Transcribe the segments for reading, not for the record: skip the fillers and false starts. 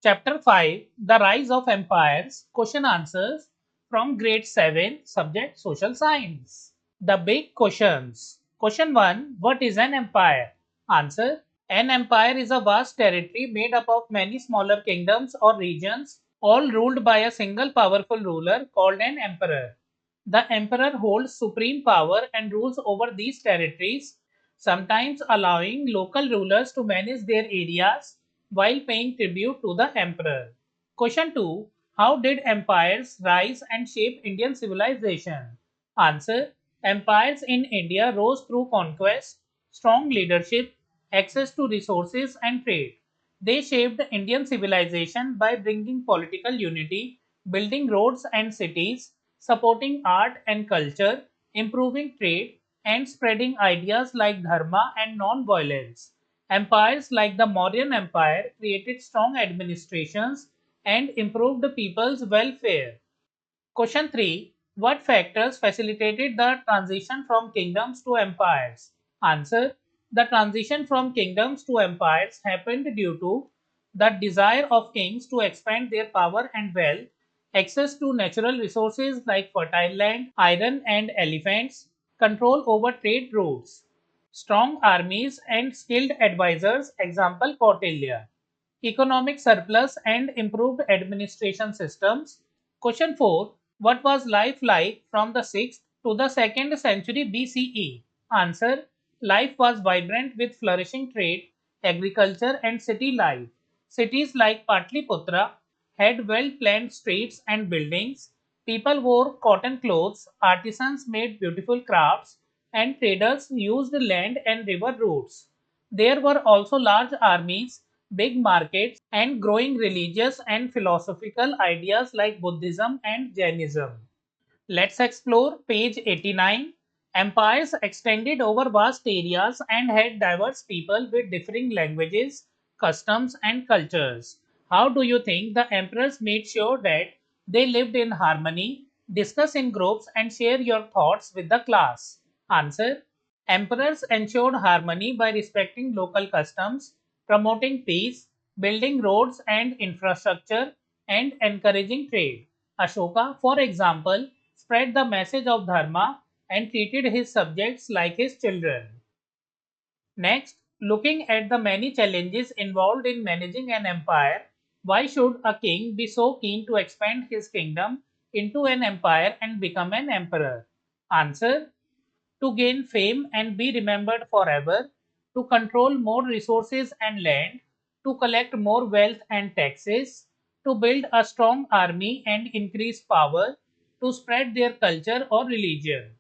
Chapter 5, The Rise of Empires, question answers from grade 7, subject Social Science. The big questions. Question 1, what is an empire? Answer, an empire is a vast territory made up of many smaller kingdoms or regions, all ruled by a single powerful ruler called an emperor. The emperor holds supreme power and rules over these territories, sometimes allowing local rulers to manage their areas while paying tribute to the emperor. Question 2. How did empires rise and shape Indian civilization? Answer. Empires in India rose through conquest, strong leadership, access to resources, and trade. They shaped Indian civilization by bringing political unity, building roads and cities, supporting art and culture, improving trade, and spreading ideas like dharma and non-violence. Empires like the Mauryan Empire created strong administrations and improved the people's welfare. Question 3. What factors facilitated the transition from kingdoms to empires? Answer. The transition from kingdoms to empires happened due to the desire of kings to expand their power and wealth, access to natural resources like fertile land, iron, and elephants, control over trade routes, strong armies and skilled advisors, example Kautilya, economic surplus and improved administration systems. Question 4. What was life like from the 6th to the 2nd century BCE? Answer. Life was vibrant with flourishing trade, agriculture, and city life. Cities like Patliputra had well planned streets and buildings. People wore cotton clothes, artisans made beautiful crafts, and traders used land and river routes. There were also large armies, big markets, and growing religious and philosophical ideas like Buddhism and Jainism. Let's explore page 89. Empires extended over vast areas and had diverse people with differing languages, customs, and cultures. How do you think the emperors made sure that they lived in harmony? Discuss in groups and share your thoughts with the class. Answer. Emperors ensured harmony by respecting local customs, promoting peace, building roads and infrastructure, and encouraging trade. Ashoka, for example, spread the message of Dharma and treated his subjects like his children. Next, looking at the many challenges involved in managing an empire, why should a king be so keen to expand his kingdom into an empire and become an emperor? Answer. To gain fame and be remembered forever, to control more resources and land, to collect more wealth and taxes, to build a strong army and increase power, to spread their culture or religion.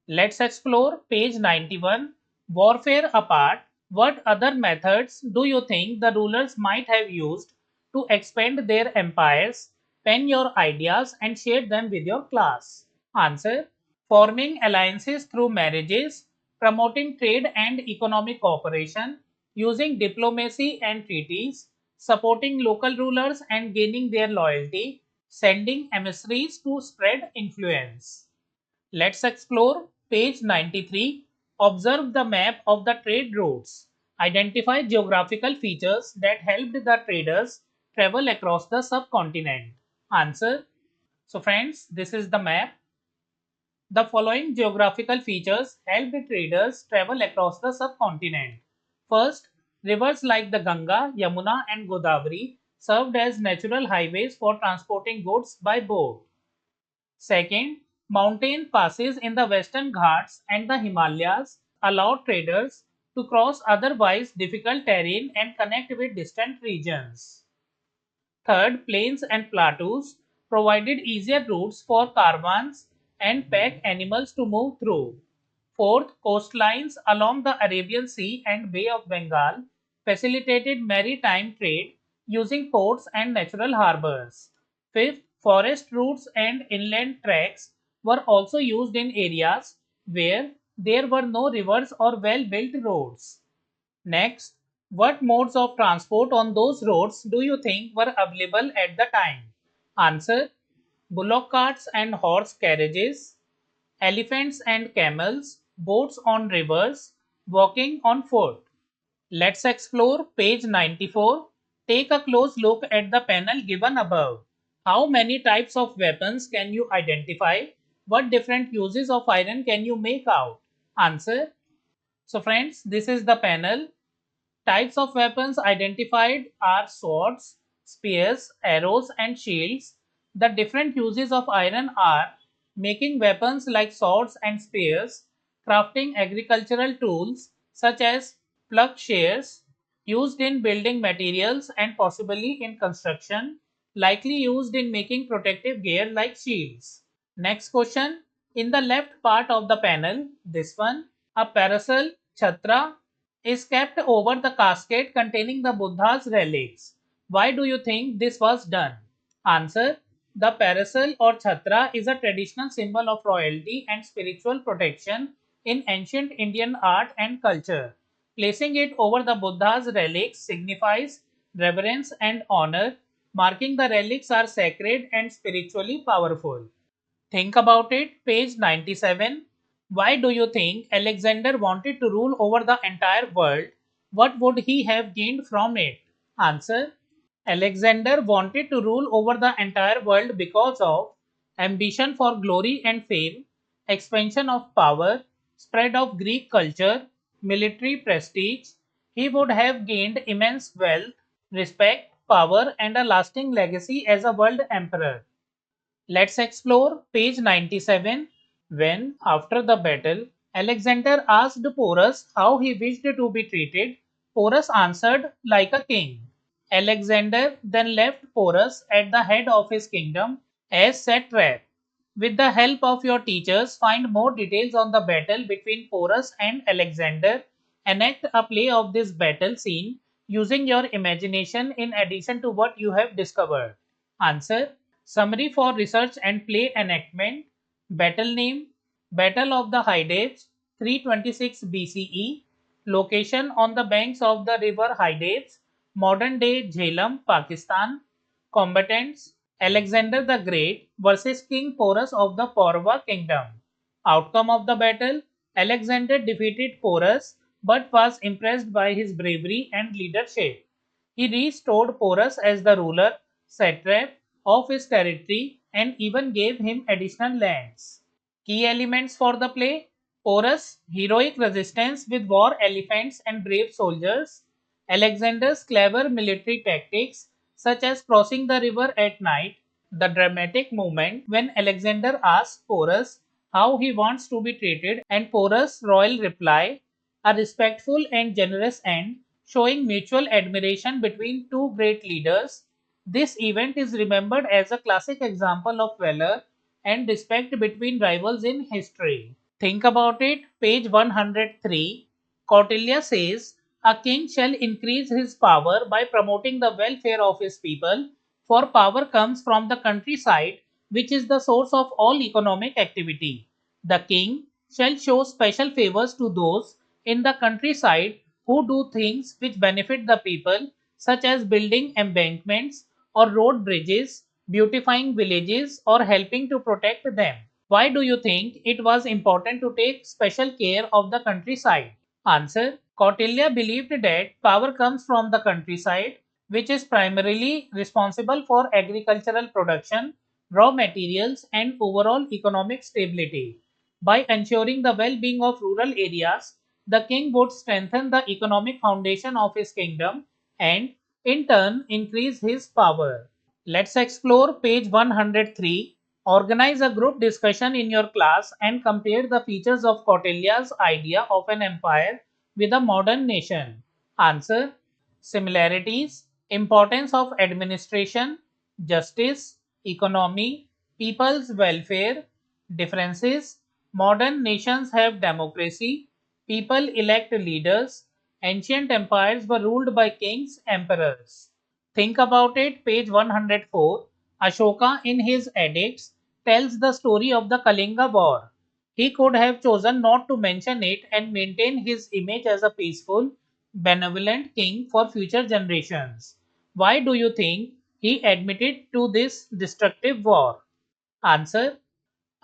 Let's explore page 91. Warfare apart, what other methods do you think the rulers might have used to expand their empires? Pen your ideas and share them with your class. Answer. Forming alliances through marriages, promoting trade and economic cooperation, using diplomacy and treaties, supporting local rulers and gaining their loyalty, sending emissaries to spread influence. Let's explore page 93. Observe the map of the trade routes. Identify geographical features that helped the traders travel across the subcontinent. Answer. So friends, this is the map. The following geographical features helped traders travel across the subcontinent. First, rivers like the Ganga, Yamuna, and Godavari served as natural highways for transporting goods by boat. Second, mountain passes in the Western Ghats and the Himalayas allowed traders to cross otherwise difficult terrain and connect with distant regions. Third, plains and plateaus provided easier routes for caravans and pack animals to move through. Fourth, coastlines along the Arabian Sea and Bay of Bengal facilitated maritime trade using ports and natural harbors. Fifth, forest routes and inland tracks were also used in areas where there were no rivers or well built roads. Next, what modes of transport on those roads do you think were available at the time? Answer. Bullock carts and horse carriages, elephants and camels, boats on rivers, walking on foot. Let's explore page 94. Take a close look at the panel given above. How many types of weapons can you identify? What different uses of iron can you make out? Answer. So friends, this is the panel. Types of weapons identified are swords, spears, arrows, and shields. The different uses of iron are making weapons like swords and spears, crafting agricultural tools such as plowshares, used in building materials and possibly in construction, likely used in making protective gear like shields. Next question. In the left part of the panel, this one, a parasol chhatra is kept over the casket containing the Buddha's relics. Why do you think this was done? Answer. The parasol or chhatra is a traditional symbol of royalty and spiritual protection in ancient Indian art and culture. Placing it over the Buddha's relics signifies reverence and honor, marking the relics are sacred and spiritually powerful. Think about it, page 97. Why do you think Alexander wanted to rule over the entire world? What would he have gained from it? Answer. Alexander wanted to rule over the entire world because of ambition for glory and fame, expansion of power, spread of Greek culture, military prestige. He would have gained immense wealth, respect, power, and a lasting legacy as a world emperor. Let's explore page 97. When, after the battle, Alexander asked Porus how he wished to be treated, Porus answered, like a king. Alexander then left Porus at the head of his kingdom as satrap. With the help of your teachers, find more details on the battle between Porus and Alexander. Enact a play of this battle scene using your imagination in addition to what you have discovered. Answer. Summary for research and play enactment. Battle name. Battle of the Hydaspes, 326 BCE. Location on the banks of the river Hydaspes, modern day Jhelum, Pakistan. Combatants. Alexander the Great versus King Porus of the Paurava kingdom. Outcome of the battle. Alexander defeated Porus but was impressed by his bravery and leadership. He restored Porus as the ruler, satrap, of his territory and even gave him additional lands. Key elements for the play. Porus, heroic resistance with war elephants and brave soldiers. Alexander's clever military tactics, such as crossing the river at night. The dramatic moment when Alexander asks Porus how he wants to be treated, and Porus' royal reply, a respectful and generous end, showing mutual admiration between two great leaders. This event is remembered as a classic example of valor and respect between rivals in history. Think about it, page 103. Kautilya says, a king shall increase his power by promoting the welfare of his people, for power comes from the countryside, which is the source of all economic activity. The king shall show special favors to those in the countryside who do things which benefit the people, such as building embankments or road bridges, beautifying villages, or helping to protect them. Why do you think it was important to take special care of the countryside? Answer. Kautilya believed that power comes from the countryside, which is primarily responsible for agricultural production, raw materials, and overall economic stability. By ensuring the well being of rural areas, the king would strengthen the economic foundation of his kingdom and, in turn, increase his power. Let's explore page 103. Organize a group discussion in your class and compare the features of Kautilya's idea of an empire with a modern nation. Answer. Similarities. Importance of administration, justice, economy, people's welfare. Differences. Modern nations have democracy. People elect leaders. Ancient empires were ruled by kings, emperors. Think about it, page 104. Ashoka, in his edicts, tells the story of the Kalinga War. He could have chosen not to mention it and maintain his image as a peaceful, benevolent king for future generations. Why do you think he admitted to this destructive war? Answer.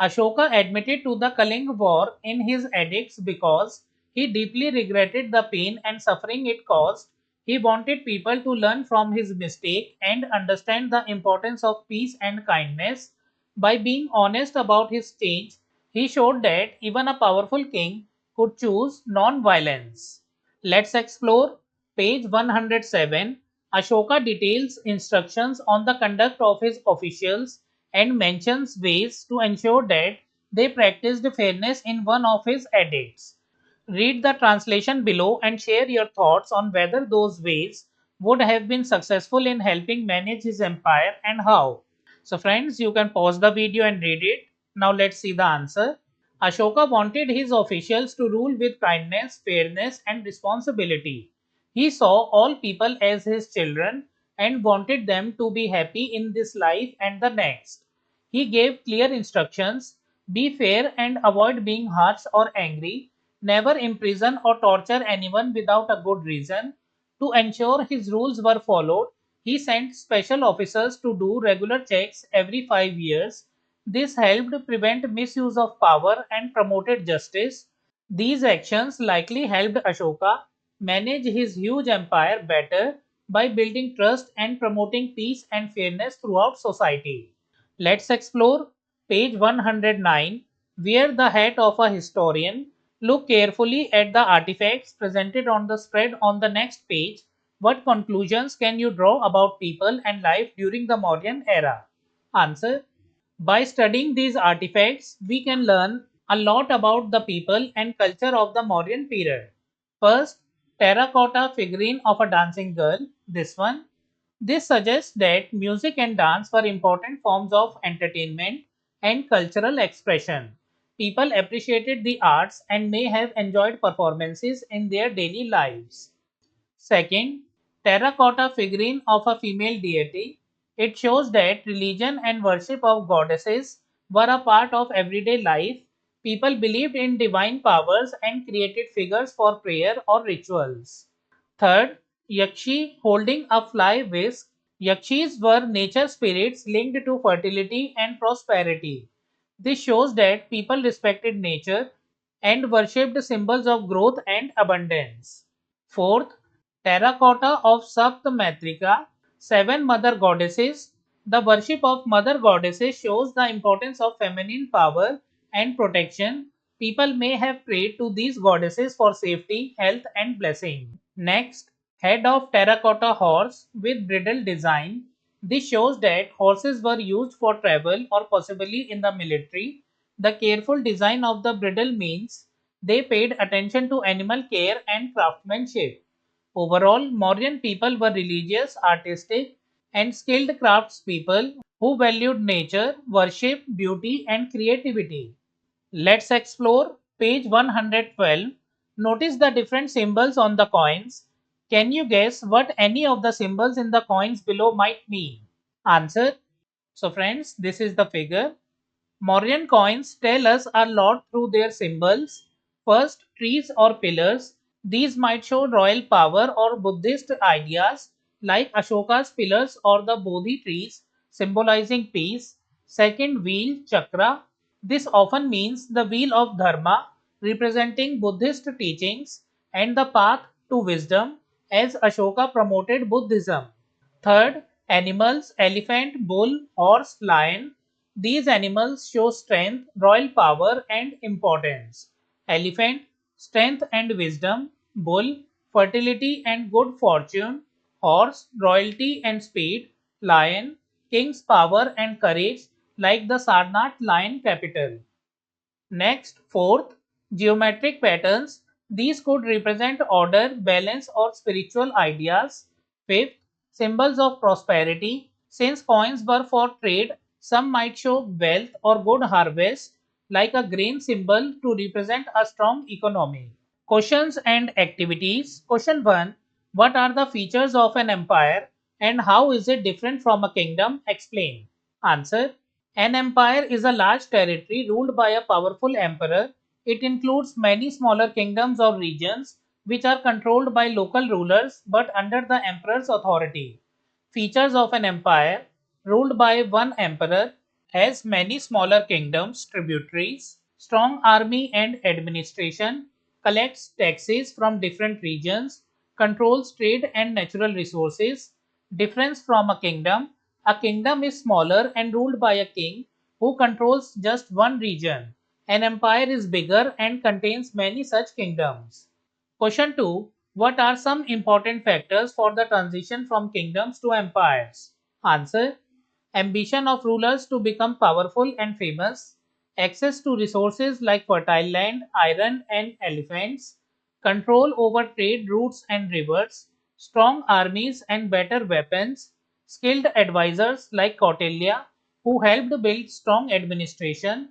Ashoka admitted to the Kalinga War in his edicts because he deeply regretted the pain and suffering it caused, He wanted people to learn from his mistake and understand the importance of peace and kindness. By being honest about his change, he showed that even a powerful king could choose non-violence. Let's explore page 107. Ashoka details instructions on the conduct of his officials and mentions ways to ensure that they practiced fairness in one of his edicts. Read the translation below and share your thoughts on whether those ways would have been successful in helping manage his empire and how. So, friends, you can pause the video and read it. Now, let's see the answer. Ashoka wanted his officials to rule with kindness, fairness, and responsibility. He saw all people as his children and wanted them to be happy in this life and the next. He gave clear instructions: be fair and avoid being harsh or angry. Never imprison or torture anyone without a good reason. To ensure his rules were followed, he sent special officers to do regular checks every 5 years. This helped prevent misuse of power and promoted justice. These actions likely helped Ashoka manage his huge empire better by building trust and promoting peace and fairness throughout society. Let's explore page 109, wear the hat of a historian. Look carefully at the artifacts presented on the spread on the next page. What conclusions can you draw about people and life during the Mauryan era? Answer: by studying these artifacts, we can learn a lot about the people and culture of the Mauryan period. First, terracotta figurine of a dancing girl. This one. This suggests that music and dance were important forms of entertainment and cultural expression. People appreciated the arts and may have enjoyed performances in their daily lives. Second, terracotta figurine of a female deity. It shows that religion and worship of goddesses were a part of everyday life. People believed in divine powers and created figures for prayer or rituals. Third, Yakshi holding a fly whisk. Yakshis were nature spirits linked to fertility and prosperity. This shows that people respected nature and worshipped symbols of growth and abundance. Fourth, terracotta of Saptamatrika, seven mother goddesses. The worship of mother goddesses shows the importance of feminine power and protection. People may have prayed to these goddesses for safety, health, and blessing. Next, head of terracotta horse with bridle design. This shows that horses were used for travel or possibly in the military. The careful design of the bridle means they paid attention to animal care and craftsmanship. Overall, Mauryan people were religious, artistic, and skilled craftspeople who valued nature, worship, beauty, and creativity. Let's explore page 112. Notice the different symbols on the coins. Can you guess what any of the symbols in the coins below might mean? Answer. So friends, this is the figure. Mauryan coins tell us a lot through their symbols. First, trees or pillars. These might show royal power or Buddhist ideas, like Ashoka's pillars or the Bodhi trees, symbolizing peace. Second, wheel, chakra. This often means the wheel of Dharma, representing Buddhist teachings, and the path to wisdom, as Ashoka promoted Buddhism. Third, animals: elephant, bull, horse, lion. These animals show strength, royal power, and importance. Elephant, strength and wisdom. Bull, fertility and good fortune. Horse, royalty and speed. Lion, king's power and courage, like the Sarnath lion capital. Next, fourth, geometric patterns. These could represent order, balance, or spiritual ideas. Fifth, symbols of prosperity. Since coins were for trade, some might show wealth or good harvest, like a grain symbol to represent a strong economy. Questions and activities. Question 1. What are the features of an empire and how is it different from a kingdom? Explain. Answer. An empire is a large territory ruled by a powerful emperor. It includes many smaller kingdoms or regions which are controlled by local rulers but under the emperor's authority. Features of an empire: ruled by one emperor, has many smaller kingdoms, tributaries, strong army and administration, collects taxes from different regions, controls trade and natural resources. Difference from a kingdom is smaller and ruled by a king who controls just one region. An empire is bigger and contains many such kingdoms. Question 2. What are some important factors for the transition from kingdoms to empires? Answer. Ambition of rulers to become powerful and famous, access to resources like fertile land, iron, and elephants, control over trade routes and rivers, strong armies and better weapons, skilled advisors like Kautilya, who helped build strong administration.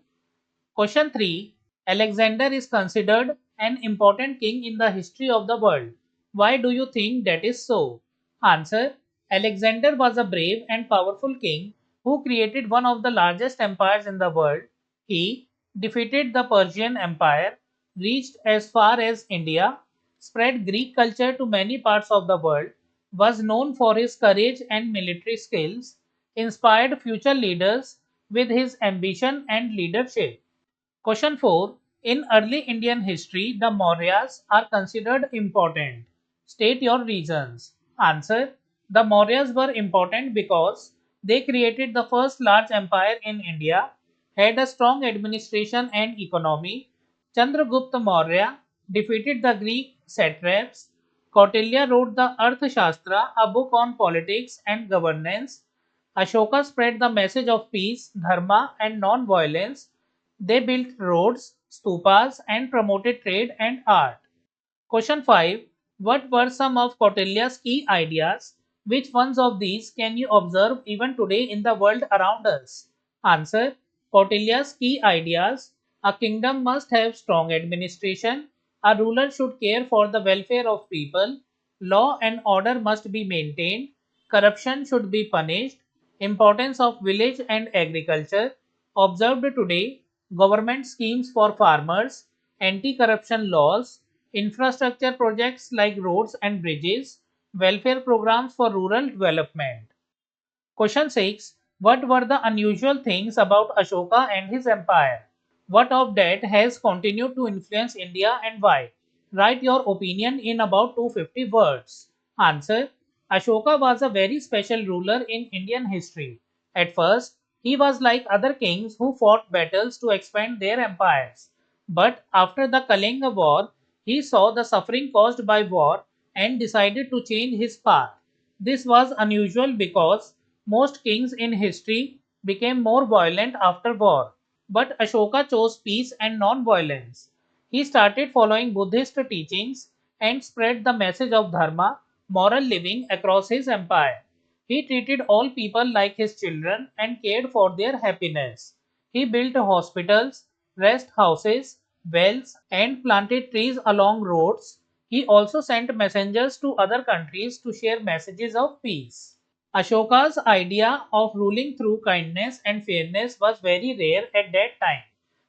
Question 3. Alexander is considered an important king in the history of the world. Why do you think that is so? Answer. Alexander was a brave and powerful king who created one of the largest empires in the world. He defeated the Persian Empire, reached as far as India, spread Greek culture to many parts of the world, was known for his courage and military skills, inspired future leaders with his ambition and leadership. Question 4. In early Indian history, the Mauryas are considered important. State your reasons. Answer. The Mauryas were important because they created the first large empire in India, had a strong administration and economy. Chandragupta Maurya defeated the Greek satraps. Kautilya wrote the Arthashastra, a book on politics and governance. Ashoka spread the message of peace, dharma, and non violence. They built roads, stupas, and promoted trade and art. Question 5. What were some of Kautilya's key ideas? Which ones of these can you observe even today in the world around us? Answer. Kautilya's key ideas. A kingdom must have strong administration. A ruler should care for the welfare of people. Law and order must be maintained. Corruption should be punished. Importance of village and agriculture. Observed today, government schemes for farmers, anti corruption laws, infrastructure projects like roads and bridges, welfare programs for rural development. Question 6. What were the unusual things about Ashoka and his empire? What of that has continued to influence India and why? Write your opinion in about 250 words. Answer. Ashoka was a very special ruler in Indian history. At first, he was like other kings who fought battles to expand their empires. But after the Kalinga War, he saw the suffering caused by war and decided to change his path. This was unusual because most kings in history became more violent after war. But Ashoka chose peace and non violence. He started following Buddhist teachings and spread the message of Dharma, moral living, across his empire. He treated all people like his children and cared for their happiness. He built hospitals, rest houses, wells, and planted trees along roads. He also sent messengers to other countries to share messages of peace. Ashoka's idea of ruling through kindness and fairness was very rare at that time.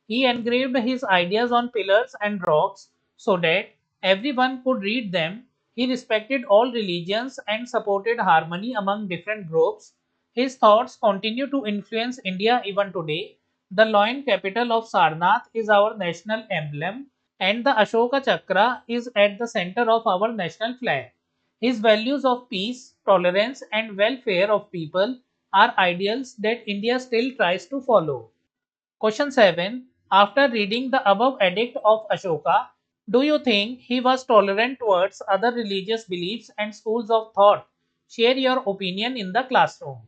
He engraved his ideas on pillars and rocks so that everyone could read them. He respected all religions and supported harmony among different groups. His thoughts continue to influence India even today. The lion capital of Sarnath is our national emblem, and the Ashoka Chakra is at the center of our national flag. His values of peace, tolerance, and welfare of people are ideals that India still tries to follow. Question 7. After reading the above edict of Ashoka, do you think he was tolerant towards other religious beliefs and schools of thought? Share your opinion in the classroom.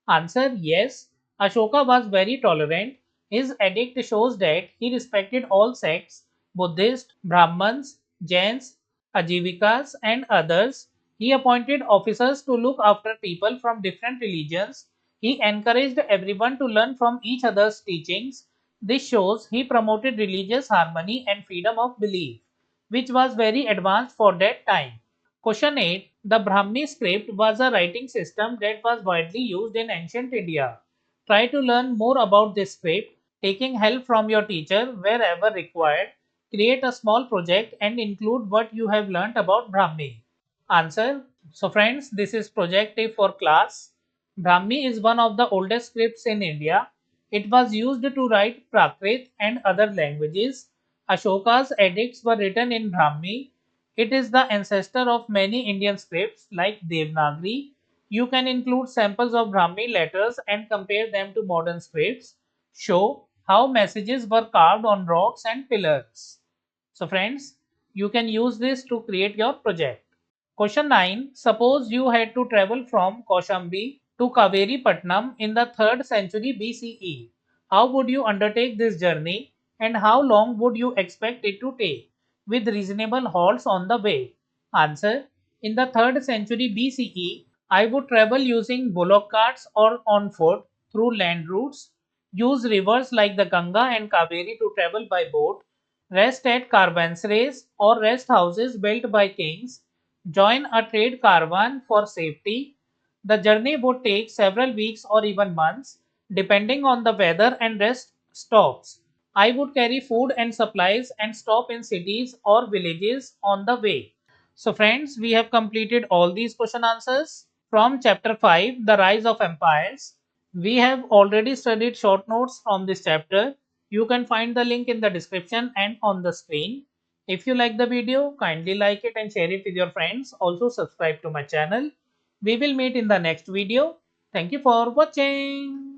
Answer. Yes, Ashoka was very tolerant. His edict shows that he respected all sects Buddhists, Brahmins, Jains, Ajivikas, and others. He appointed officers to look after people from different religions. He encouraged everyone to learn from each other's teachings. This shows he promoted religious harmony and freedom of belief, which was very advanced for that time. Question 8. The Brahmi script was a writing system that was widely used in ancient India. Try to learn more about this script, taking help from your teacher wherever required. Create a small project and include what you have learnt about Brahmi. Answer. So friends, this is project A for class. Brahmi is one of the oldest scripts in India. It was used to write Prakrit and other languages. Ashoka's edicts were written in Brahmi. It is the ancestor of many Indian scripts like Devanagari. You can include samples of Brahmi letters and compare them to modern scripts. Show how messages were carved on rocks and pillars. So friends, you can use this to create your project. Question 9. Suppose you had to travel from Kaushambi to Kaveri Patnam in the 3rd century BCE. How would you undertake this journey and how long would you expect it to take, with reasonable halts on the way? Answer. In the 3rd century BCE, I would travel using bullock carts or on foot through land routes, use rivers like the Ganga and Kaveri to travel by boat, rest at caravanserais or rest houses built by kings, join a trade caravan for safety. The journey would take several weeks or even months, depending on the weather and rest stops. I would carry food and supplies and stop in cities or villages on the way. So, friends, we have completed all these question answers from chapter 5, The Rise of Empires. We have already studied short notes from this chapter. You can find the link in the description and on the screen. If you like the video, kindly like it and share it with your friends. Also subscribe to my channel. We will meet in the next video. Thank you for watching.